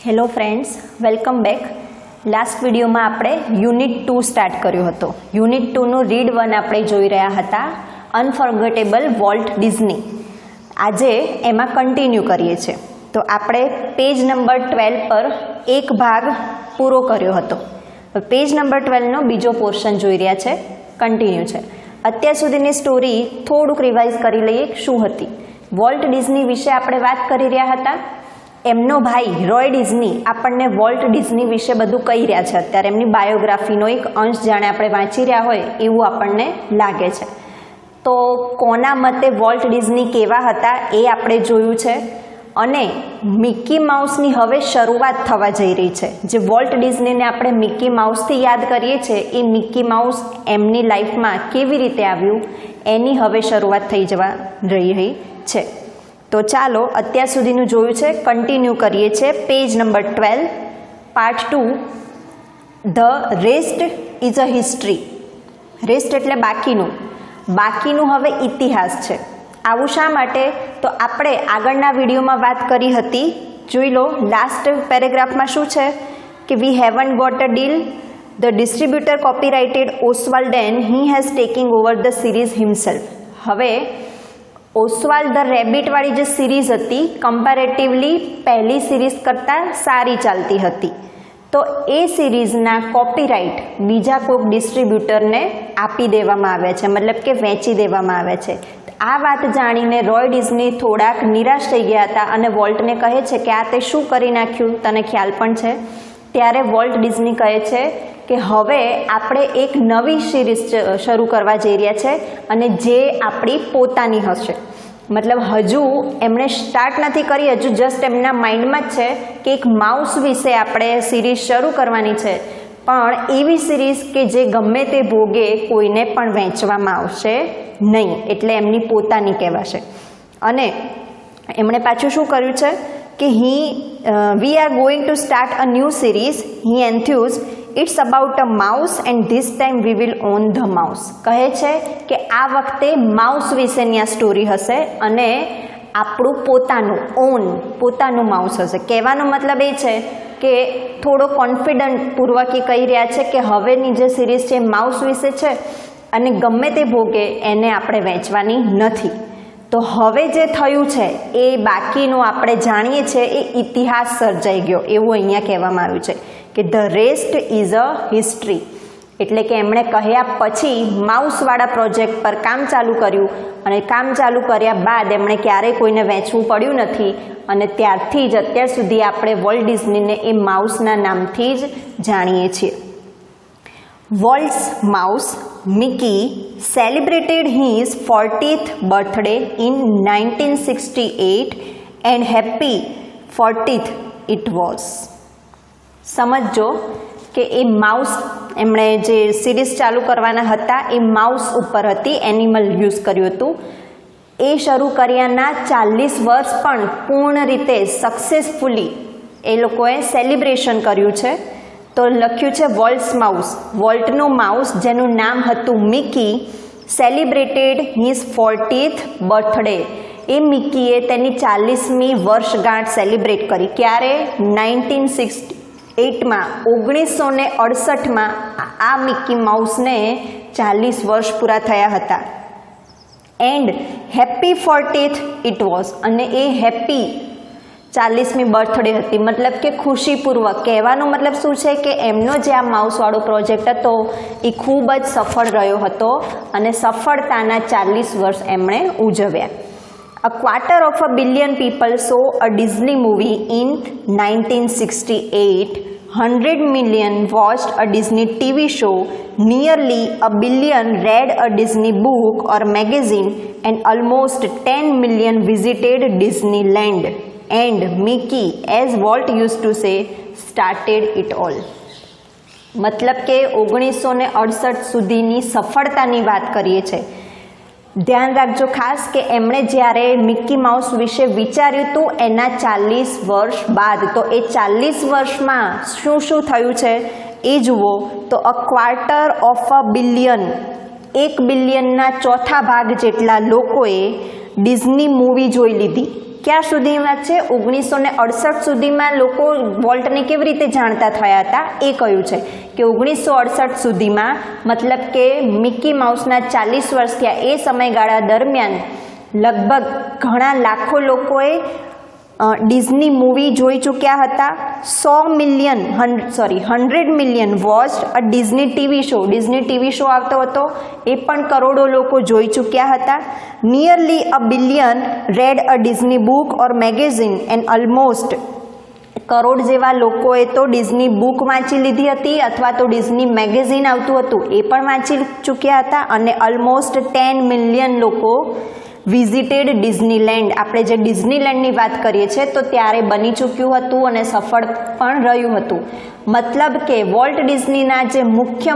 Hello friends, welcome back. Last વિડીયોમાં આપણે unit 2 start કર્યો હતો. યુનિટ 2નું રીડ 1 આપણે જોઈ રહ્યા હતા, અનફોર્ગેટેબલ વોલ્ટ ડિઝની. આજે એમાં કન્ટિન્યુ કરીએ છીએ. તો આપણે પેજ નંબર 12 પર એક ભાગ પૂરો કર્યો હતો. પેજ નંબર 12નો બીજો પોર્શન જોઈ રહ્યા છે, કન્ટિન્યુ છે. અત્યાર સુધીની સ્ટોરી થોડુંક રિવાઇઝ કરી લઈએ શું હતી. વોલ્ટ ડિઝની વિશે આપણે વાત કરી રહ્યા હતા. એમનો ભાઈ રોય ડિઝની આપણને વોલ્ટ ડિઝની વિશે બધું કહી રહ્યા છે. અત્યારે એમની બાયોગ્રાફીનો એક અંશ જાણે આપણે વાંચી રહ્યા હોય એવું આપણને લાગે છે. તો કોના મતે વોલ્ટ ડિઝની કેવા હતા એ આપણે જોયું છે. અને મિકી માઉસની હવે શરૂઆત થવા જઈ રહી છે. જે વોલ્ટ ડિઝનીને આપણે મિકી માઉસથી યાદ કરીએ છીએ એ મિકી માઉસ એમની લાઈફમાં કેવી રીતે આવ્યું એની હવે શરૂઆત થઈ જવા રહી છે. તો ચાલો અત્યાર સુધીનું જોયું છે, કન્ટિન્યુ કરીએ છીએ. Page number 12 part 2, the rest is a history. Rest એટલે બાકીનું હવે ઇતિહાસ છે. આવું શા માટે? તો આપણે આગળના વિડીયોમાં વાત કરી હતી, જોઈ લો. લાસ્ટ પેરેગ્રાફમાં શું છે કે we haven't got a deal, the distributor copyrighted ઓસ્વાલ્ડન, he has taking over the series himself. હવે ઓસ્વાલ્ડ ધ રેબિટવાળી જે સિરીઝ હતી કમ્પેરેટિવલી પહેલી સિરીઝ કરતાં સારી ચાલતી હતી. તો એ સિરીઝના કોપીરાઇટ બીજા કોઈક ડિસ્ટ્રીબ્યુટરને આપી દેવામાં આવે છે, મતલબ કે વેચી દેવામાં આવે છે. આ વાત જાણીને રોય ડિઝની થોડાક નિરાશ થઈ ગયા હતા અને વોલ્ટને કહે છે કે આ તે શું કરી નાખ્યું, તને ખ્યાલ પણ છે? ત્યારે વોલ્ટ ડિઝની કહે છે કે હવે આપણે એક નવી સિરીઝ શરૂ કરવા જઈ રહ્યા છે અને જે આપણી પોતાની હશે. મતલબ હજુ એમણે સ્ટાર્ટ નથી કરી, હજુ જસ્ટ એમના માઇન્ડમાં જ છે કે એક માઉસ વિશે આપણે સિરીઝ શરૂ કરવાની છે, પણ એવી સિરીઝ કે જે ગમે તે ભોગે કોઈને પણ વેચવામાં આવશે નહીં, એટલે એમની પોતાની કહેવાશે. અને એમણે પાછું શું કર્યું છે કે we are going to start a new series, he enthused. It's about a mouse and this time we will own the mouse. કહે છે કે આ વખતે માઉસ વિશેની આ સ્ટોરી હશે અને આપણું પોતાનું માઉસ હશે. કહેવાનો મતલબ એ છે કે થોડો કોન્ફિડન્ટ પૂર્વક એ કહી રહ્યા છે કે હવેની જે સિરીઝ છે માઉસ વિશે છે અને ગમે તે ભોગે એને આપણે વેચવાની નથી. તો હવે જે થયું છે એ બાકીનું આપણે જાણીએ છીએ એ ઇતિહાસ સર્જાઈ ગયો એવું અહીંયા કહેવામાં આવ્યું છે કે the rest is a history. એટલે કે એમણે કહ્યા પછી માઉસવાળા પ્રોજેક્ટ પર કામ ચાલુ કર્યું અને કામ ચાલુ કર્યા બાદ એમણે ક્યારેય કોઈને વેચવું પડ્યું નથી અને ત્યારથી જ અત્યાર સુધી આપણે વોલ્ટ ડિઝનીને એ માઉસના નામથી જ જાણીએ છીએ. Walt's mouse Mickey celebrated his 40th birthday in 1968 and happy 40th it was. સમજો કે એ માઉસ એમણે જે સિરીઝ ચાલુ કરવાના હતા એ માઉસ ઉપર હતી, એનિમલ યુઝ કર્યું હતું. એ શરૂ કર્યાના 40 વર્ષ પણ પૂર્ણ રીતે સક્સેસફુલી એ લોકોએ સેલિબ્રેશન કર્યું છે. તો લખ્યું છે વોલ્ટ્સ માઉસ, વોલ્ટનું માઉસ જેનું નામ હતું Mickey, celebrated his 40th birthday. એ મિકીએ તેની 40મી વર્ષગાંઠ સેલિબ્રેટ કરી. ક્યારે? 1968માં, 1968માં આ મિકી માઉસને 40 વર્ષ પૂરા થયા હતા. And happy 40th it was, અને એ હેપી 40મી બર્થડે હતી. મતલબ કે ખુશીપૂર્વક. કહેવાનો મતલબ શું છે કે એમનો જે આ માઉસવાળો પ્રોજેક્ટ હતો એ ખૂબ જ સફળ રહ્યો હતો અને સફળતાના 40 વર્ષ એમણે ઉજવ્યા. A quarter of a billion people saw a Disney movie in 1968. 100 million watched a Disney TV show. Nearly a billion read a Disney book or magazine, and almost 10 million visited Disneyland. And Mickey, as Walt used to say, started it all. મતલબ કે 1968 સુધીની સફળતાની વાત કરીએ છીએ. ધ્યાન રાખજો ખાસ કે એમણે જ્યારે મિકી માઉસ વિશે વિચાર્યું હતું એના 40 વર્ષ બાદ. તો એ 40 વર્ષમાં શું શું થયું છે એ જુઓ. તો a quarter of a billion, 1 બિલિયનના ચોથા ભાગ જેટલા લોકોએ ડિઝની મૂવી જોઈ લીધી. ક્યાં સુધીની વાત છે? 1968 સુધીમાં લોકો વોલ્ટને કેવી રીતે જાણતા થયા હતા એ કહ્યું છે કે 1968 સુધીમાં, મતલબ કે મિકી માઉસના 40 વર્ષ થયા એ સમયગાળા દરમિયાન લગભગ ઘણા લાખો લોકોએ ડિઝની મૂવી જોઈ ચૂક્યા હતા. 100 million watched a Disney TV show. Disney TV show આવતો હતો એ પણ કરોડો લોકો જોઈ ચૂક્યા હતા. Nearly a billion read a Disney book or magazine and almost crore જેવા લોકોએ તો ડિઝની બુક વાંચી લીધી હતી અથવા તો ડિઝની મેગેઝિન આવતું હતું એ પણ વાંચી ચૂક્યા હતા. અને ઓલમોસ્ટ 10 મિલિયન લોકો વિઝિટેડ ડિઝનીલેન્ડ. આપણે જે ડિઝનીલેન્ડની વાત કરીએ છીએ તો ત્યારે બની ચૂક્યું હતું અને સફળ પણ રહ્યું હતું. મતલબ કે વોલ્ટ ડિઝનીના જે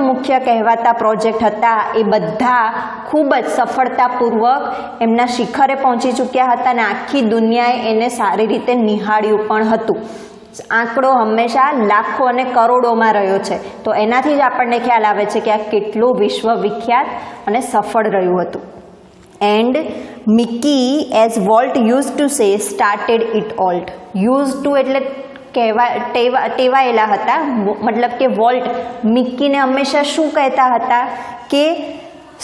મુખ્ય કહેવાતા પ્રોજેક્ટ હતા એ બધા ખૂબ જ સફળતાપૂર્વક એમના શિખરે પહોંચી ચૂક્યા હતા અને આખી દુનિયાએ એને સારી રીતે નિહાળ્યું પણ હતું. આંકડો હંમેશા લાખો અને કરોડોમાં રહ્યો છે, તો એનાથી જ આપણને ખ્યાલ આવે છે કે આ કેટલું વિશ્વવિખ્યાત અને સફળ રહ્યું હતું. And Mickey, as Walt used to say, started it all. Used to એટલે ટેવાયેલા હતા, મતલબ કે વોલ્ટ મિક્કીને હંમેશા શું કહેતા હતા કે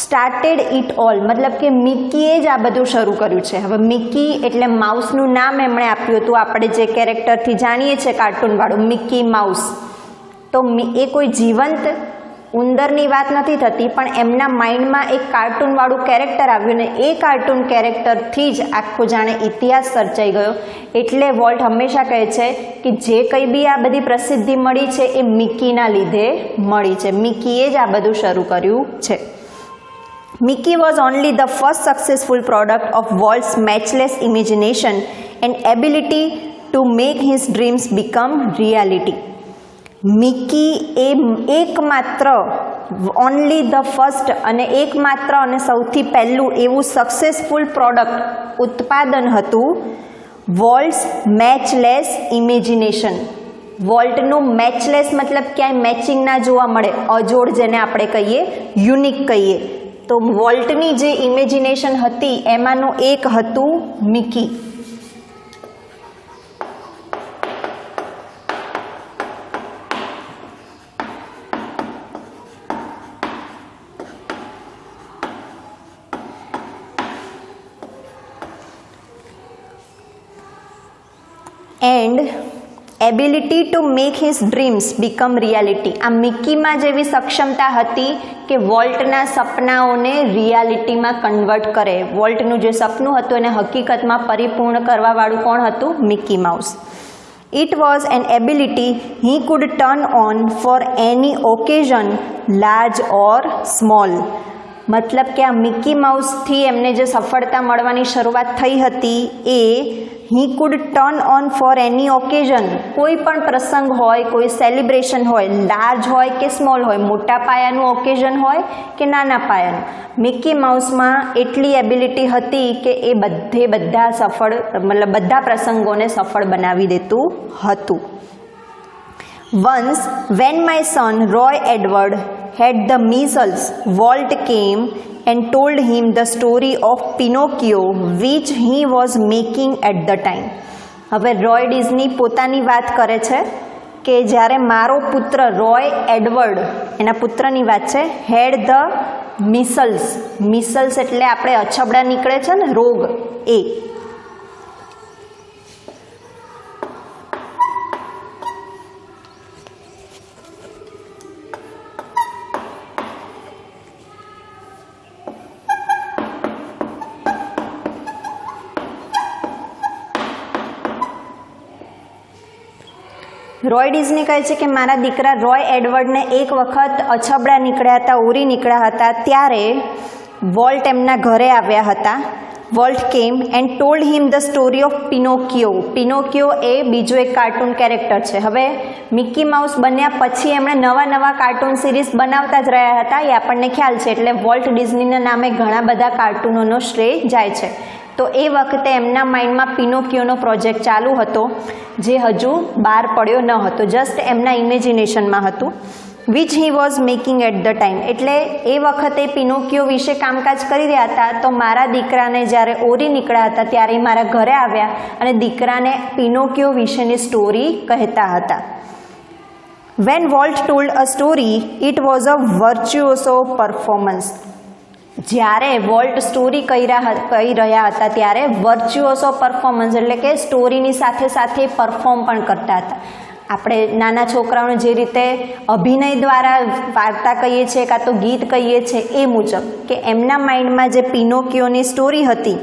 સ્ટાર્ટેડ ઇટ ઓલ, મતલબ કે મિક્કીએ જ આ બધું શરૂ કર્યું છે. હવે મિક્કી એટલે માઉસનું નામ એમણે આપ્યું હતું. આપણે જે કેરેક્ટરથી જાણીએ છીએ કાર્ટૂનવાળું મિક્કી માઉસ, તો એ કોઈ જીવંત ઉંદરની વાત નથી થતી, પણ એમના માઇન્ડમાં એક કાર્ટૂનવાળું કેરેક્ટર આવ્યું ને એ કાર્ટૂન કેરેક્ટરથી જ આખો જાણે ઇતિહાસ સર્જાઈ ગયો. એટલે વોલ્ટ હંમેશા કહે છે કે જે કંઈ બી આ બધી પ્રસિદ્ધિ મળી છે એ મિક્કીના લીધે મળી છે. મિક્કીએ જ આ બધું શરૂ કર્યું છે. Mickey was only the first successful product of Walt's matchless imagination and ability to make his dreams become reality. Mickey એ એકમાત્ર ઓનલી ધ ફર્સ્ટ અને એકમાત્ર અને સૌથી પહેલું એવું સક્સેસફુલ પ્રોડક્ટ ઉત્પાદન હતું વોલ્ટ્સ મેચલેસ ઇમેજિનેશન. વોલ્ટનું મેચલેસ મતલબ ક્યાંય મેચિંગ ના જોવા મળે, અજોડ જેને આપણે કહીએ, યુનિક કહીએ. તો વોલ્ટની જે ઇમેજિનેશન હતી એમાંનું એક હતું Mickey. And ability to make his dreams become reality. આ મિકીમાં જેવી સક્ષમતા હતી કે વોલ્ટના સપનાઓને રિયાલિટીમાં કન્વર્ટ કરે. વોલ્ટનું જે સપનું હતું એને હકીકતમાં પરિપૂર્ણ કરવાવાળું કોણ હતું? Mickey Mouse. It was an ability he could turn on for any occasion, large or small. મતલબ કે આ મિકી માઉસથી એમને જે સફળતા મળવાની શરૂઆત થઈ હતી એ he could turn on for any occasion. કોઈ પણ પ્રસંગ હોય, કોઈ સેલિબ્રેશન હોય, લાર્જ હોય કે સ્મોલ હોય, મોટા પાયાનું ઓકેઝન હોય કે નાના પાયાનું, મિકી માઉસમાં એટલી એબિલિટી હતી કે એ બધા પ્રસંગોને સફળ બનાવી દેતું હતું. Once when my son Roy Edward had the measles, Walt came and told him the story of Pinocchio which he was making at the time. હવે રોય ડિઝની પોતાની વાત કરે છે કે જ્યારે મારો પુત્ર રોય એડવર્ડ, એના પુત્રની વાત છે, હેડ ધ મિસલ્સ એટલે આપણે અછબડા નીકળે છે ને રોગ, એ રોય ડિઝની કહે છે કે મારા દીકરા રોય એડવર્ડને એક વખત અછબડા નીકળ્યા હતા, ઉરી નીકળ્યા હતા, ત્યારે વોલ્ટ એમના ઘરે આવ્યા હતા. Walt came and told him the story of Pinocchio. Pinocchio એ બીજો એક કાર્ટૂન કેરેક્ટર છે. હવે મિકી માઉસ બન્યા પછી એમણે નવા કાર્ટૂન સિરીઝ બનાવતા જ રહ્યા હતા, એ આપણને ખ્યાલ છે. એટલે વોલ્ટ ડિઝનીના નામે ઘણા બધા કાર્ટૂનોનો શ્રેય જાય છે. તો એ વખતે એમના માઇન્ડમાં પિનોકિયોનો પ્રોજેક્ટ ચાલુ હતો જે હજુ બહાર પડ્યો ન હતો, જસ્ટ એમના ઇમેજિનેશનમાં હતું. Which he was making at the time. એટલે એ વખતે પિનોકિયો વિશે કામકાજ કરી રહ્યા હતા. તો મારા દીકરાને જ્યારે ઓરી નીકળ્યા હતા ત્યારે એ મારા ઘરે આવ્યા અને દીકરાને પિનોકિયો વિશેની સ્ટોરી કહેતા હતા. When Walt told a story it was a virtuoso performance. જ્યારે વોલ્ટ સ્ટોરી કહી રહ્યા હતા ત્યારે વર્ચ્યુઓસો પરફોર્મન્સ એટલે કે સ્ટોરીની સાથે સાથે પરફોર્મ પણ કરતા હતા. આપણે નાના છોકરાઓને જે રીતે અભિનય દ્વારા વાર્તા કહીએ છીએ કાં તો ગીત કહીએ છીએ એ મુજબ કે એમના માઇન્ડમાં જે પિનોકિયોની સ્ટોરી હતી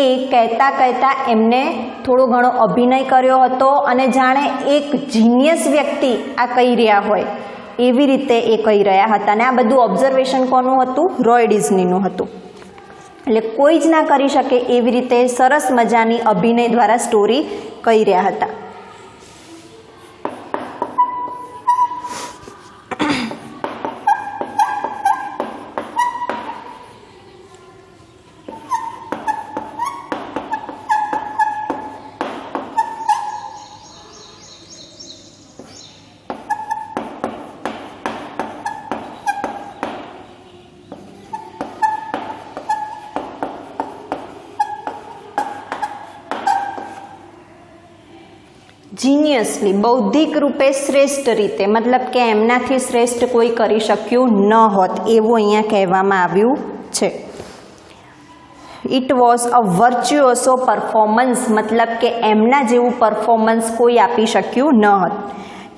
એ કહેતા કહેતા એમને થોડો ઘણો અભિનય કર્યો હતો અને જાણે એક જીનિયસ વ્યક્તિ આ કહી રહ્યા હોય એવી રીતે એ કહી રહ્યા હતા. અને આ બધું ઓબ્ઝર્વેશન કોનું હતું? રોય ડિઝનીનું હતું. એટલે કોઈ જ ના કરી શકે એવી રીતે સરસ મજાની અભિનય દ્વારા સ્ટોરી કહી રહ્યા હતા. જીનિયસલી બૌદ્ધિક રૂપે શ્રેષ્ઠ રીતે, મતલબ કે એમનાથી શ્રેષ્ઠ કોઈ કરી શક્યું ન હોત એવું અહીંયા કહેવામાં આવ્યું છે. It was a virtuoso performance, મતલબ કે એમના જેવું પરફોર્મન્સ કોઈ આપી શક્યું ન હોત.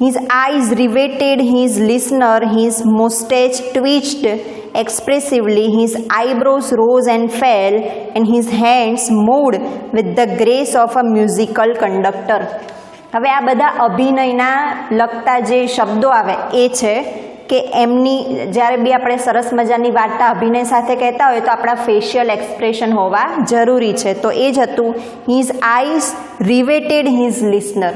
His eyes riveted his listener, his moustache twitched expressively, his eyebrows rose and fell, and his hands moved with the grace of a musical conductor. હવે આ બધા અભિનયના લગતા જે શબ્દો આવે એ છે કે એમની જ્યારે બી આપણે સરસ મજાની વાર્તા અભિનય સાથે કહેતા હોય તો આપણા ફેશિયલ એક્સપ્રેશન હોવા જરૂરી છે. તો એ જ હતું. His eyes riveted his listener,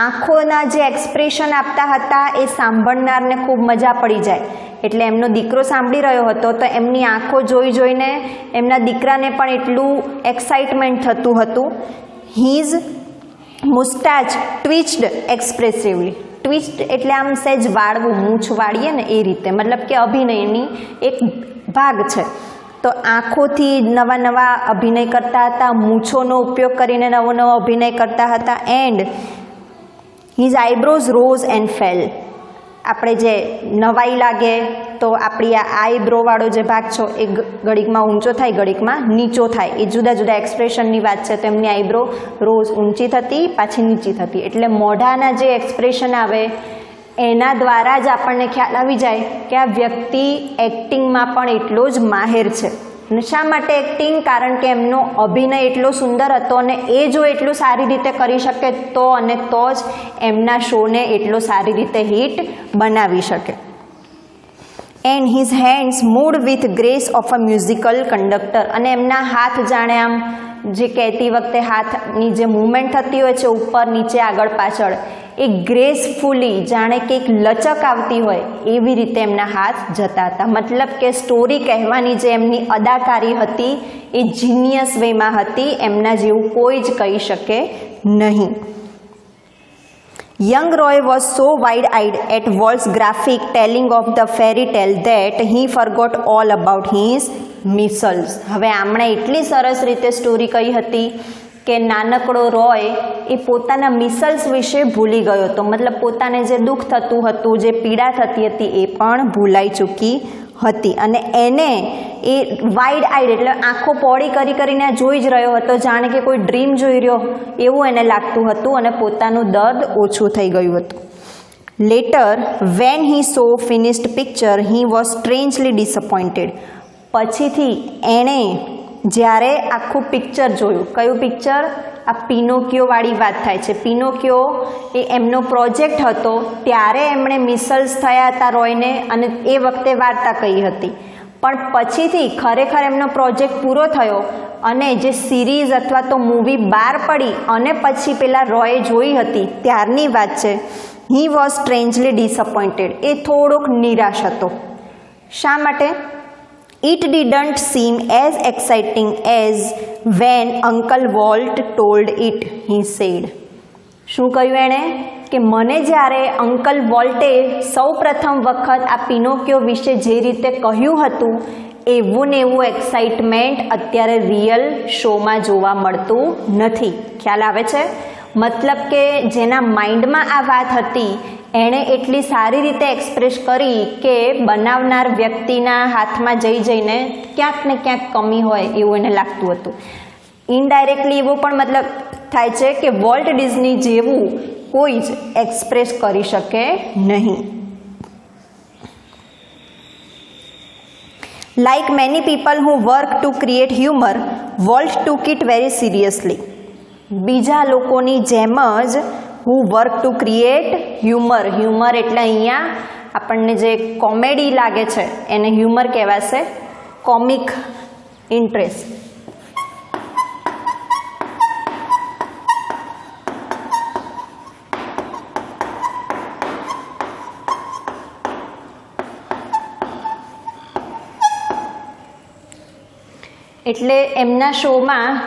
આંખોના જે એક્સપ્રેશન આપતા હતા એ સાંભળનારને ખૂબ મજા પડી જાય. એટલે એમનો દીકરો સાંભળી રહ્યો હતો તો એમની આંખો જોઈ જોઈને એમના દીકરાને પણ એટલું એક્સાઇટમેન્ટ થતું હતું. હિઝ મુસ્ટાચ ટ્વિચ્ડ એક્સપ્રેસિવલી, ટ્વિચ્ડ એટલે આમ સહેજ વાળવું, મૂછ વાળીએ ને એ રીતે, મતલબ કે અભિનયની એક ભાગ છે. તો આંખોથી નવા નવા અભિનય કરતા હતા, મૂછોનો ઉપયોગ કરીને નવો નવો અભિનય કરતા હતા. And his eyebrows rose and fail, આપણે જે નવાઈ લાગે તો આપણી આ આઈબ્રોવાળો જે ભાગ છે એ ઘડીકમાં ઊંચો થાય, ઘડીકમાં નીચો થાય, એ જુદા જુદા એક્સપ્રેશનની વાત છે. તો એમની આઈબ્રો રોજ ઊંચી થતી, પાછી નીચી થતી. એટલે મોઢાના જે એક્સપ્રેશન આવે એના દ્વારા જ આપણને ખ્યાલ આવી જાય કે આ વ્યક્તિ એક્ટિંગમાં પણ એટલો જ માહેર છે. અને શા માટે એક્ટિંગ? કારણ કે એમનો અભિનય એટલો સુંદર હતો અને એ જો એટલું સારી રીતે કરી શકે તો અને તો જ એમના શોને એટલો સારી રીતે હિટ બનાવી શકે. And his hands mood with grace of a musical conductor, અને એમના હાથ જાણે આમ જે કહેતી વખતે હાથની જે મૂવમેન્ટ થતી હોય છે ઉપર નીચે આગળ પાછળ, એ ગ્રેસફુલી જાણે કે એક લચક આવતી હોય એવી રીતે એમના હાથ જતા હતા. મતલબ કે સ્ટોરી કહેવાની જે એમની અદાકારી હતી એ જીનિયસ વેમાં હતી, એમના જેવું કોઈ જ કહી શકે નહીં. Young Roy was so wide-eyed at Walt's graphic telling of the fairy tale that he forgot all about his missiles. હવે આમણે એટલી સરસ રીતે સ્ટોરી કહી હતી કે નાનકડો રોય એ પોતાના મિસલ્સ વિશે ભૂલી ગયો હતો. મતલબ પોતાને જે દુઃખ થતું હતું, જે પીડા થતી હતી એ પણ ભૂલાઈ ચૂકી હતી. અને એને એ વાઇડ આઈડ એટલે આંખો પોળી કરી કરીને જોઈ જ રહ્યો હતો, જાણે કે કોઈ ડ્રીમ જોઈ રહ્યો એવું એને લાગતું હતું અને પોતાનું દર્દ ઓછું થઈ ગયું હતું. Later when he saw finished picture he was strangely disappointed. પછીથી એણે જ્યારે આખું પિક્ચર જોયું, કયું પિક્ચર? આ પિનોકિયોવાળી વાત થાય છે. પિનોકિયો એ એમનો પ્રોજેક્ટ હતો ત્યારે એમણે મિસલ્સ થયા હતા રોયને અને એ વખતે વાર્તા કહી હતી. પણ પછીથી ખરેખર એમનો પ્રોજેક્ટ પૂરો થયો અને જે સિરીઝ અથવા તો મૂવી બહાર પડી અને પછી પેલા રોયે જોઈ હતી ત્યારની વાત છે. હી વોઝ સ્ટ્રેન્જલી ડિસઅપોઇન્ટેડ, એ થોડોક નિરાશ હતો. શા માટે? It didn't seem as exciting as when Uncle Walt told it, he said. શું કહ્યું એણે કે મને જ્યારે અંકલ વોલ્ટે સૌ પ્રથમ વખત આ પિનોકિયો વિશે જે રીતે કહ્યું હતું એવું ને એવું એક્સાઇટમેન્ટ અત્યારે રિયલ શોમાં જોવા મળતું નથી. ખ્યાલ આવે છે? મતલબ કે જેના માઇન્ડમાં આ વાત હતી એણે એટલી સારી રીતે એક્સપ્રેસ કરી કે બનાવનાર વ્યક્તિના હાથમાં જઈને ક્યાંક ને ક્યાંક કમી હોય એવું એને લાગતું હતું. ઇનડાયરેક્ટલી એવું પણ મતલબ થાય છે કે વોલ્ટ ડિઝની જેવું કોઈ જ એક્સપ્રેસ કરી શકે નહીં. Like many people who work to create humor, Walt took it very seriously. બીજા લોકોની જેમ જ who work to create humor, humour એટલે અહીંયા આપણને જે કોમેડી લાગે છે એને હ્યુમર કહેવાશે, કોમિક ઇન્ટરેસ્ટ. એટલે એમના શોમાં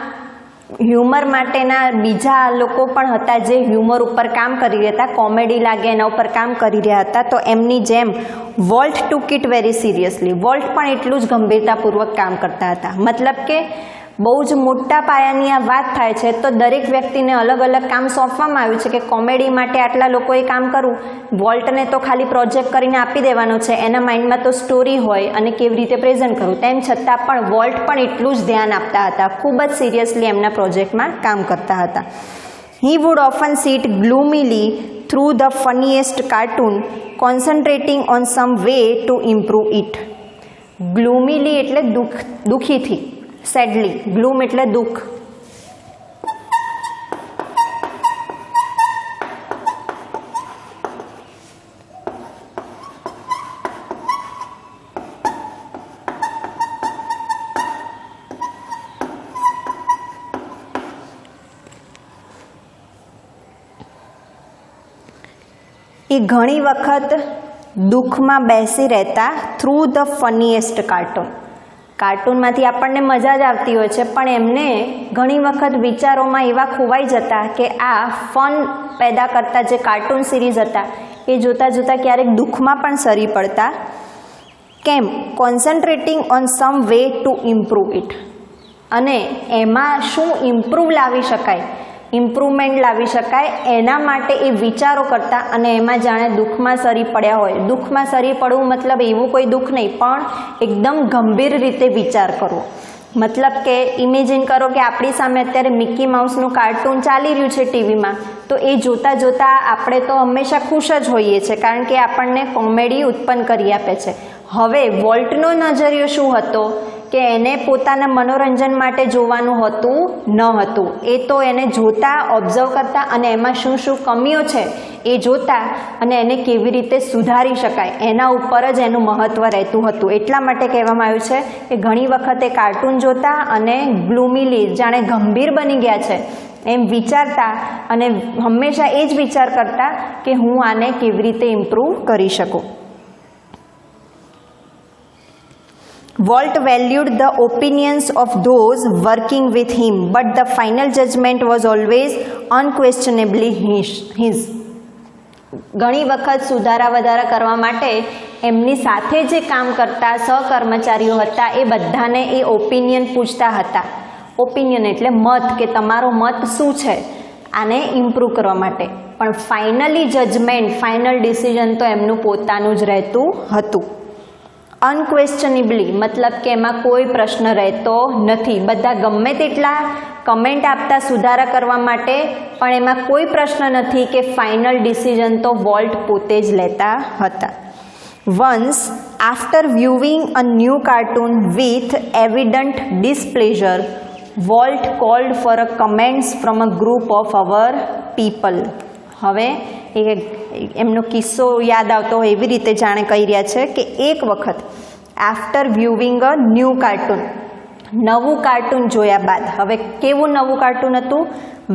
હ્યુમર માટેના બીજા લોકો પણ હતા જે હ્યુમર ઉપર કામ કરી રહ્યા હતા, કોમેડી લાગે એના ઉપર કામ કરી રહ્યા હતા. તો એમની જેમ volt took it very seriously, volt પણ એટલું જ ગંભીરતાપૂર્વક કામ કરતા હતા. મતલબ કે બહુ જ મોટા પાયાની આ વાત થાય છે તો દરેક વ્યક્તિને અલગ અલગ કામ સોંપવામાં આવ્યું છે કે કોમેડી માટે આટલા લોકોએ કામ કરવું. વોલ્ટને તો ખાલી પ્રોજેક્ટ કરીને આપી દેવાનો છે, એના માઇન્ડમાં તો સ્ટોરી હોય અને કેવી રીતે પ્રેઝન્ટ કરવું. તેમ છતાં પણ વોલ્ટ પણ એટલું જ ધ્યાન આપતા હતા, ખૂબ જ સિરિયસલી એમના પ્રોજેક્ટમાં કામ કરતા હતા. He would often sit gloomily through the funniest cartoon, concentrating on some way to improve it. Gloomily એટલે દુઃખીથી, સેડલી, ગ્લૂમ એટલે દુઃખ. એ ઘણી વખત દુઃખમાં બેસી રહેતા થ્રુ ધ ફનીએસ્ટ કાર્ટૂન. કાર્ટૂનમાંથી આપણને મજા જ આવતી હોય છે પણ એમને ઘણી વખત વિચારોમાં એવા ખોવાઈ જતા કે આ ફન પેદા કરતા જે કાર્ટૂન સિરીઝ હતા એ જોતાં જોતાં ક્યારેક દુઃખમાં પણ સરી પડતા. કેમ? Concentrating on some way to improve it. અને એમાં શું ઇમ્પ્રૂવ લાવી શકાય, ઇમ્પ્રુવમેન્ટ લાવી શકાય એના માટે એ વિચારો કરતા અને એમાં જાણે દુઃખમાં સરી પડ્યા હોય. દુઃખમાં સરી પડવું મતલબ એવું કોઈ દુઃખ નહીં પણ એકદમ ગંભીર રીતે વિચાર કરવો. મતલબ કે ઇમેજિન કરો કે આપણી સામે અત્યારે મિકી માઉસનું કાર્ટૂન ચાલી રહ્યું છે ટીવીમાં, તો એ જોતાં જોતાં આપણે તો હંમેશા ખુશ જ હોઈએ છીએ કારણ કે આપણને કોમેડી ઉત્પન્ન કરી આપે છે. હવે વોલ્ટનો નજરિયો શું હતો કે એને પોતાના મનોરંજન માટે જોવાનું હતું ન હતું. એ તો એને જોતા, ઓબ્ઝર્વ કરતા અને એમાં શું શું કમીઓ છે એ જોતા અને એને કેવી રીતે સુધારી શકાય એના ઉપર જ એનું મહત્ત્વ રહેતું હતું. એટલા માટે કહેવામાં આવ્યું છે કે ઘણી વખત એ કાર્ટૂન જોતા અને ગ્લુમીલી જાણે ગંભીર બની ગયા છે એમ વિચારતા અને હંમેશા એ જ વિચાર કરતા કે હું આને કેવી રીતે ઇમ્પ્રૂવ કરી શકું. Walt valued the opinions of those working with him, but the final judgment was always unquestionably his. ઘણી વખત સુધારા વધારા કરવા માટે એમની સાથે જે કામ કરતા સહકર્મચારીઓ હતા એ બધાને એ ઓપિનિયન પૂછતા હતા. ઓપિનિયન એટલે મત, કે તમારો મત શું છે આને ઇમ્પ્રૂવ કરવા માટે. પણ ફાઇનલી જજમેન્ટ, ફાઇનલ ડિસિઝન તો એમનું પોતાનું જ રહેતું હતું. અનક્વેશ્ચનેબલી મતલબ કે એમાં કોઈ પ્રશ્ન રહેતો નથી. બધા ગમે તેટલા કમેન્ટ આપતા સુધારા કરવા માટે પણ એમાં કોઈ પ્રશ્ન નથી કે ફાઇનલ ડિસિઝન તો વોલ્ટ પોતે જ લેતા હતા. Once after viewing a new cartoon with evident displeasure, Walt called for a comments from a group of our people. હવે એમનો કિસ્સો યાદ આવતો હોય એવી રીતે જાણે કહી રહ્યા છે કે એક વખત after viewing a new cartoon, નવું કાર્ટૂન જોયા બાદ, હવે કેવું નવું કાર્ટૂન હતું?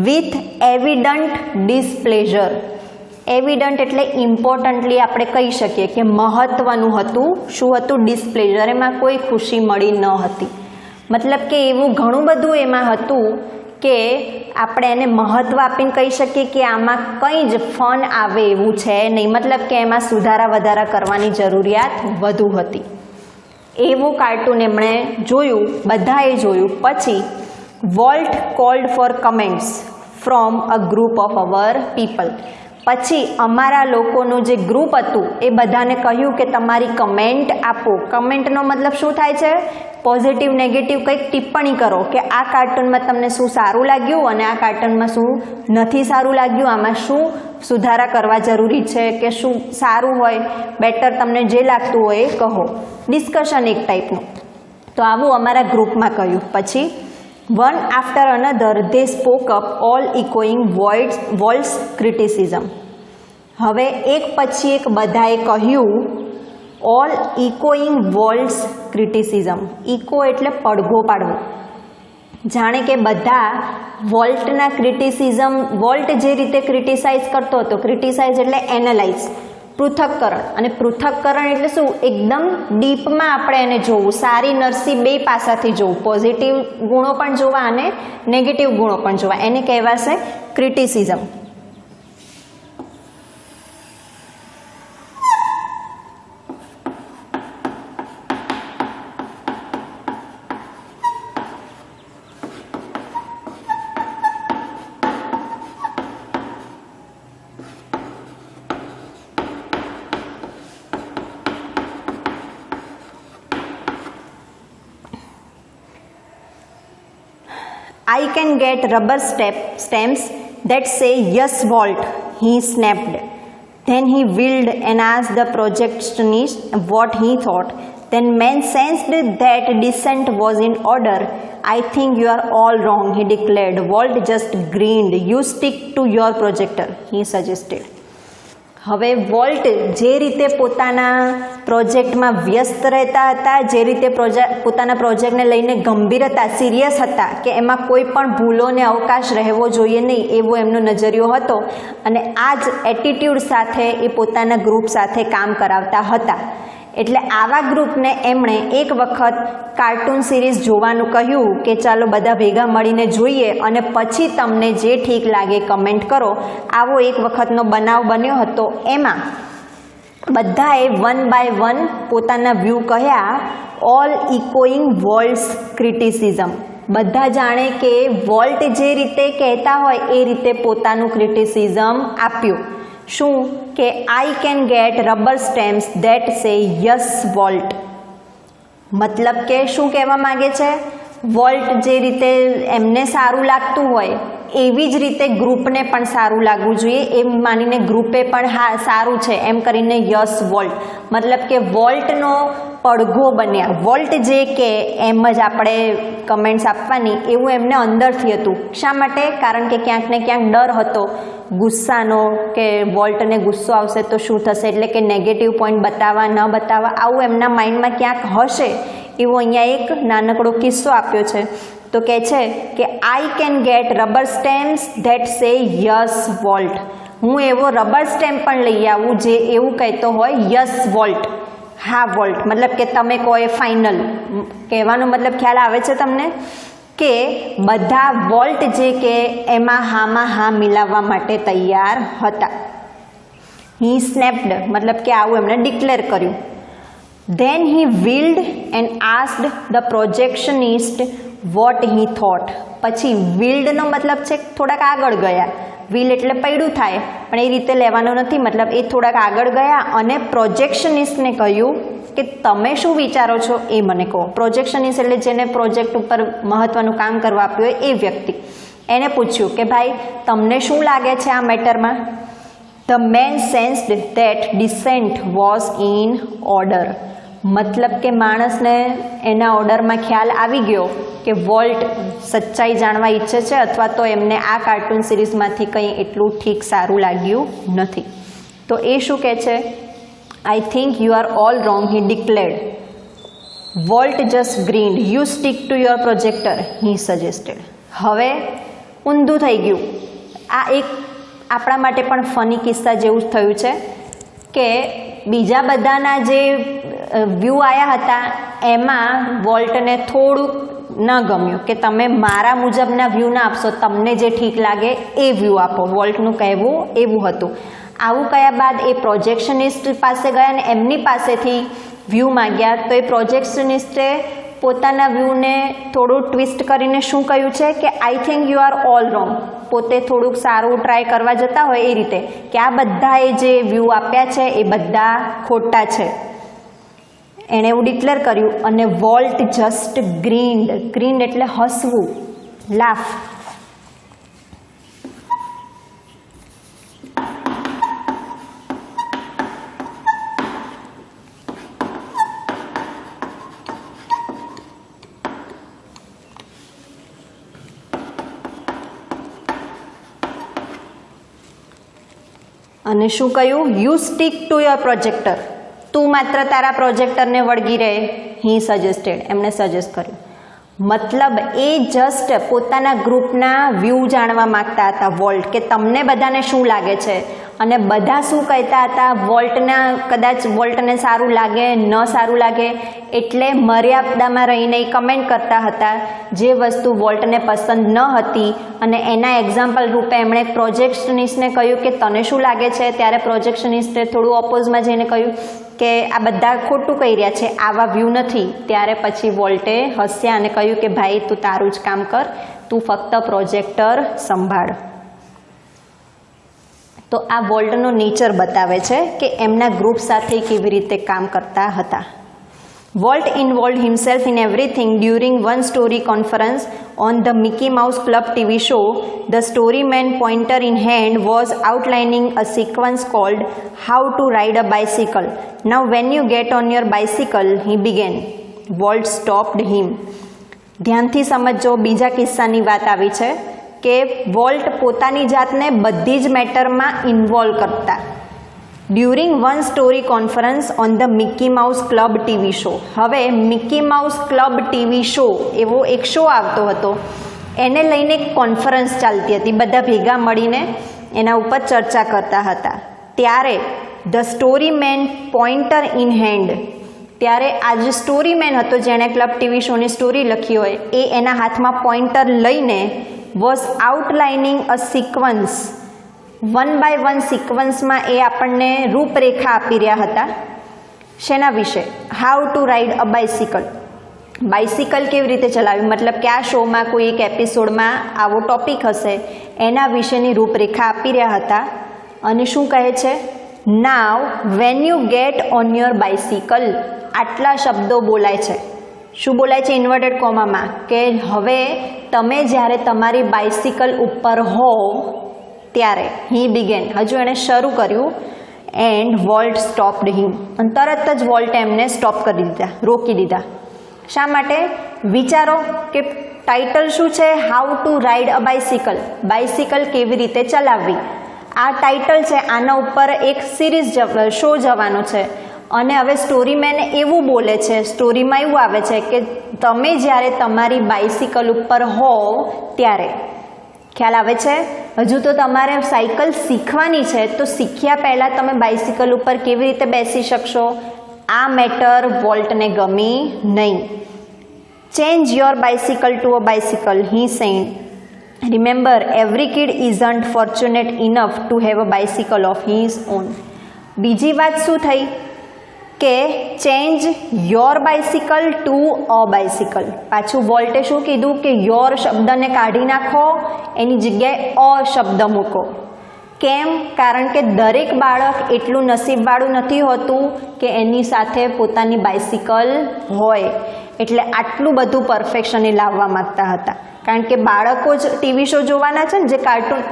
With evident ડિસપ્લેઝર. એવિડન્ટ એટલે ઇમ્પોર્ટન્ટલી આપણે કહી શકીએ કે મહત્ત્વનું હતું. શું હતું? ડિસપ્લેઝર. એમાં કોઈ ખુશી મળી ન હતી. મતલબ કે એવું ઘણું બધું એમાં હતું કે આપણે એને મહત્ત્વ આપીને કહી શકીએ કે આમાં કંઈ જ ફન આવે એવું છે નહીં, મતલબ કે એમાં સુધારા વધારા કરવાની જરૂરિયાત વધુ હતી. એવું કાર્ટૂન એમણે જોયું, બધાએ જોયું. પછી Walt called for comments from a group of our people. પછી અમારા લોકોનું જે ગ્રુપ હતું એ બધાને કહ્યું કે તમારી કમેન્ટ આપો. કમેન્ટનો મતલબ શું થાય છે? પોઝિટિવ નેગેટિવ કંઈક ટિપ્પણી કરો કે આ કાર્ટૂનમાં તમને શું સારું લાગ્યું અને આ કાર્ટૂનમાં શું નથી સારું લાગ્યું, આમાં શું સુધારા કરવા જરૂરી છે કે શું સારું હોય, બેટર તમને જે લાગતું હોય એ કહો. ડિસ્કશન એક ટાઈપનું. તો આવું અમારા ગ્રુપમાં કહ્યું. પછી one after another they spoke up, all echoing Walt's criticism. હવે એક પછી એક બધાએ કહ્યું, all echoing Walt's criticism. Eco એટલે પડઘો પાડવો. જાણે કે બધા વોલ્ટના ક્રિટિસિઝમ, વોલ્ટ જે રીતે ક્રિટિસાઇઝ કરતો હતો, ક્રિટિસાઇઝ એટલે એનાલાઇઝ, પૃથક્કરણ. અને પૃથક્કરણ એટલે શું? એકદમ ડીપમાં આપણે એને જોવું, સારી નરસી બે પાસાથી જોવું, પોઝિટિવ ગુણો પણ જોવા અને નેગેટિવ ગુણો પણ જોવા, એને કહેવાશે criticism. I can get rubber stamps that say yes Walt, he snapped. Then he wheeled and asked the projectionist what he thought. Then man sensed that dissent was in order. I think you are all wrong, he declared. Walt just grinned. You stick to your projector, he suggested. હવે volt જે રીતે પોતાના પ્રોજેક્ટમાં વ્યસ્ત રહેતા હતા, જે રીતે પોતાના પ્રોજેક્ટને લઈને ગંભીર હતા, સિરિયસ હતા કે એમાં કોઈ પણ ભૂલોને અવકાશ રહેવો જોઈએ નહીં, એવો એમનો નજરિયો હતો. અને આ જ એટીટ્યૂડ સાથે એ પોતાના ગ્રુપ સાથે કામ કરાવતા હતા. એટલે આવા ગ્રુપને એમણે એક વખત કાર્ટૂન સિરીઝ જોવાનું કહ્યું કે ચાલો બધા ભેગા મળીને જોઈએ અને પછી તમને જે ઠીક લાગે કમેન્ટ કરો. આવો એક વખતનો બનાવ બન્યો હતો. એમાં બધાએ વન બાય વન પોતાના વ્યૂ કહ્યા, ઓલ ઇકોઈંગ વોલ્ટ્સ ક્રિટિસિઝમ. બધા જાણે કે વોલ્ટ જે રીતે કહેતા હોય એ રીતે પોતાનું ક્રિટિસિઝમ આપ્યું. શું કે I can get rubber stamps that say yes volt. મતલબ કે શું કહેવા માગે છે? વોલ્ટ જે રીતે એમને સારું લાગતું હોય એવી જ રીતે ગ્રુપને પણ સારું લાગવું જોઈએ, એમ માનીને ગ્રુપે પણ હા સારું છે એમ કરીને યસ વોલ્ટ. મતલબ કે વોલ્ટનો પડઘો બન્યા. વોલ્ટ જે કે એમ જ આપણે કમેન્ટ્સ આપવાની એવું એમને અંદરથી હતું. શા માટે? કારણ કે ક્યાંક ને ક્યાંક ડર હતો ગુસ્સાનો કે વોલ્ટને ગુસ્સો આવશે તો શું થશે, એટલે કે નેગેટિવ પોઈન્ટ બતાવવા ન બતાવવા આવું એમના માઇન્ડમાં ક્યાંક હશે. એવો અહીંયા એક નાનકડો કિસ્સો આપ્યો છે. તો કહે છે કે I can get rubber stamps that say yes volt. હું એવો રબર સ્ટેમ્પ પણ લઈ આવું જે એવું કહેતો હોય યસ વોલ્ટ, હા વોલ્ટ. મતલબ કે તમે કહો એ ફાઇનલ. કહેવાનો મતલબ ખ્યાલ આવે છે તમને? કે બધા વોલ્ટ જે કે એમાં હામાં હા મિલાવવા માટે તૈયાર હતા. હી સ્નેપ્ડ મતલબ કે આવું એમણે ડિક્લેર કર્યું. Then he wheeled and asked the projectionist what he thought. પછી wheeled નો મતલબ છે થોડાક આગળ ગયા. wheel એટલે પૈડું થાય પણ એ રીતે લેવાનો નથી, મતલબ એ થોડાક આગળ ગયા અને પ્રોજેક્શનિસ્ટને કહ્યું કે તમે શું વિચારો છો એ મને કહો. પ્રોજેક્શનિસ્ટ એટલે જેને પ્રોજેક્ટ ઉપર મહત્વનું કામ કરવા આપ્યું હોય એ વ્યક્તિ. એને પૂછ્યું કે ભાઈ તમને શું લાગે છે આ મેટરમાં? The man sensed that dissent was in order. મતલબ કે માણસને એના ઓર્ડરમાં ખ્યાલ આવી ગયો કે વોલ્ટ સચ્ચાઈ જાણવા ઈચ્છે છે અથવા તો એમને આ કાર્ટૂન સિરીઝમાંથી કંઈ એટલું ઠીક સારું લાગ્યું નથી. તો એ શું કહે છે? I think you are all wrong, he declared. Walt just grinned. You stick to your projector, he suggested. હવે ઊંધું થઈ ગયું. આ એક આપણા માટે પણ ફની કિસ્સા જેવું જ થયું છે કે બીજા બધાના જે વ્યૂ આવ્યા હતા એમાં વોલ્ટને થોડુંક ન ગમ્યું કે તમે મારા મુજબના વ્યૂ ના આપશો, તમને જે ઠીક લાગે એ વ્યૂ આપો. વોલ્ટનું કહેવું એવું હતું. આવું કયા બાદ એ પ્રોજેક્શનિસ્ટ પાસે ગયા અને એમની પાસેથી વ્યૂ માંગ્યા. તો એ પ્રોજેક્શનિસ્ટે પોતાના વ્યૂને થોડું ટ્વિસ્ટ કરીને શું કહ્યું છે કે આઈ think you are all wrong. પોતે થોડુંક સારું ટ્રાય કરવા જતા હોય એ રીતે કે આ બધાએ જે વ્યૂ આપ્યા છે એ બધા ખોટા છે, એણે એવું ડિક્લેર કર્યું. અને વોલ્ટ જસ્ટ ગ્રીન્ડ. ગ્રીન્ડ એટલે હસવું, લાફ. અને શું કહ્યું? You stick to your projector. તું માત્ર તારા પ્રોજેક્ટરને વળગી રહે. હી સજેસ્ટેડ. એમણે સજેસ્ટ કર્યું. મતલબ એ જસ્ટ પોતાના ગ્રુપના વ્યૂ જાણવા માગતા હતા વોલ્ટ, કે તમને બધાને શું લાગે છે. અને બધા શું કહેતા હતા? વોલ્ટના કદાચ વોલ્ટને સારું લાગે, ન સારું લાગે, એટલે મર્યાદામાં રહીને કમેન્ટ કરતા હતા જે વસ્તુ વોલ્ટને પસંદ ન હતી. અને એના એક્ઝામ્પલ રૂપે એમણે પ્રોજેક્શનિસ્ટને કહ્યું કે તને શું લાગે છે. ત્યારે પ્રોજેક્શનિસ્ટે થોડું ઓપોઝમાં જઈને કહ્યું કે આ બધા ખોટું કહી રહ્યા છે, આવા વ્યૂ નથી. ત્યારે પછી વોલ્ટે હસ્યા અને કહ્યું કે ભાઈ તું તારું જ કામ કર, તું ફક્ત પ્રોજેક્ટર સંભાળ. તો આ વોલ્ટનો નેચર બતાવે છે કે એમના ગ્રુપ સાથે કેવી રીતે કામ કરતા હતા. Walt involved himself in everything during one story conference on the Mickey Mouse Club TV show. The storyman, pointer in hand, was outlining a sequence called How to Ride a Bicycle. Now when you get on your bicycle, he began. Walt stopped him. ધ્યાનથી સમજો, બીજા કિસ્સાની વાત આવી છે કે volt પોતાની જાતને બધી જ મેટરમાં ઇન્વોલ્વ કરતા. During one story conference on the Mickey Mouse Club TV show. હવે Mickey Mouse Club TV show એવો એક શો આવતો હતો, એને લઈને એક કોન્ફરન્સ ચાલતી હતી, બધા ભેગા મળીને એના ઉપર ચર્ચા કરતા હતા. ત્યારે ધ સ્ટોરીમેન પોઇન્ટર ઇન હેન્ડ, ત્યારે આ જે સ્ટોરીમેન હતો જેણે ક્લબ ટીવી શોની સ્ટોરી લખી હોય એ એના હાથમાં પોઇન્ટર લઈને was outlining a sequence. One by one સિક્વન્સમાં એ આપણને રૂપરેખા આપી રહ્યા હતા. શેના વિશે? How to ride a bicycle. Bicycle કેવી રીતે ચલાવવી, મતલબ કે આ શોમાં કોઈ એક એપિસોડમાં આવો ટોપિક હશે એના વિશેની રૂપરેખા આપી રહ્યા હતા. અને શું કહે છે? Now when you get on your bicycle. આટલા શબ્દો બોલાય છે. શું બોલાય છે? ઇન્વર્ટેડ કોમામાં. કે હવે તમે જ્યારે તમારી બાઇસિકલ ઉપર હો ત્યારે હી બિગેન, હજુ એણે શરૂ કર્યું. એન્ડ વોલ્ટ સ્ટોપ્ડ હિમ. અને તરત જ વોલ્ટે એમને સ્ટોપ કરી દીધા, રોકી દીધા. શા માટે? વિચારો કે ટાઇટલ શું છે? How to ride a bicycle. Bicycle કેવી રીતે ચલાવવી, આ ટાઇટલ છે. આના ઉપર એક સિરીઝ શો જવાનો છે. અને હવે સ્ટોરીમેન એવું બોલે છે, સ્ટોરીમાં એવું આવે છે કે તમે જ્યારે તમારી બાઇસિકલ ઉપર હોવ ત્યારે. ખ્યાલ આવે છે? હજુ તો તમારે સાયકલ શીખવાની છે, તો શીખ્યા પહેલાં તમે બાઇસિકલ ઉપર કેવી રીતે બેસી શકશો? આ મેટર વોલ્ટને ગમી નહીં. Change your bicycle to a bicycle, he said. Remember, every kid isn't fortunate enough to have a bicycle of his on. બીજી વાત શું થઈ કે change your bicycle to a bicycle. પાછું વોલ્ટે શું કીધું કે યોર શબ્દને કાઢી નાખો, એની જગ્યાએ અ શબ્દ મૂકો. કેમ? કારણ કે દરેક બાળક એટલું નસીબવાળું નથી હોતું કે એની સાથે પોતાની બાઇસિકલ હોય. એટલે આટલું બધું પરફેક્શન એ લાવવા માગતા હતા. કારણ કે બાળકો જ ટીવી શો જોવાના છે ને, જે કાર્ટૂન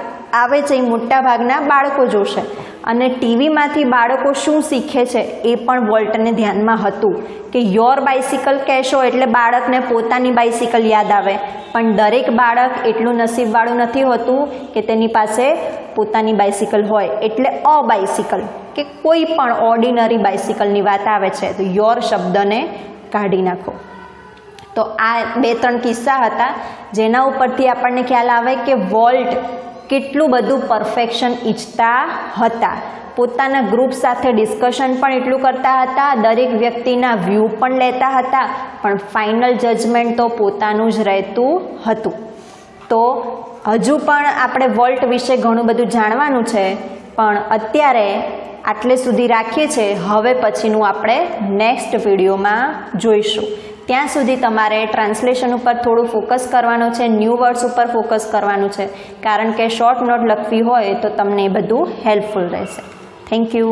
આવે છે એ મોટા ભાગના બાળકો જોશે. અને ટીવીમાંથી બાળકો શું શીખે છે એ પણ વોલ્ટને ધ્યાનમાં હતું કે યોર બાઇસિકલ કહેશો એટલે બાળકને પોતાની બાઇસિકલ યાદ આવે. પણ દરેક બાળક એટલું નસીબવાળું નથી હોતું કે તેની પાસે પોતાની બાઇસિકલ હોય. એટલે અ બાઇસિકલ કે કોઈ પણ ઓર્ડિનરી બાઇસિકલની વાત આવે છે તો યોર શબ્દને કાઢી નાખો. તો આ 2-3 કિસ્સા હતા જેના ઉપરથી આપણને ખ્યાલ આવે કે વોલ્ટ કેટલું બધું પરફેક્શન ઈચ્છતા હતા, પોતાના ગ્રુપ સાથે ડિસ્કશન પણ એટલું કરતા હતા, દરેક વ્યક્તિના વ્યૂ પણ લેતા હતા, પણ ફાઇનલ જજમેન્ટ તો પોતાનું જ રહેતું હતું. તો હજુ પણ આપણે વોલ્ટ વિશે ઘણું બધું જાણવાનું છે, પણ અત્યારે આટલે સુધી રાખીએ છીએ. હવે પછીનું આપણે નેક્સ્ટ વિડીયોમાં જોઈશું. ત્યાં સુધી તમારે ટ્રાન્સલેશન ઉપર થોડું ફોકસ કરવાનું છે, ન્યૂ વર્ડ્સ ઉપર ફોકસ કરવાનું છે, કારણ કે શોર્ટ નોટ લખવી હોય તો તમને એ બધું હેલ્પફુલ રહેશે. Thank you.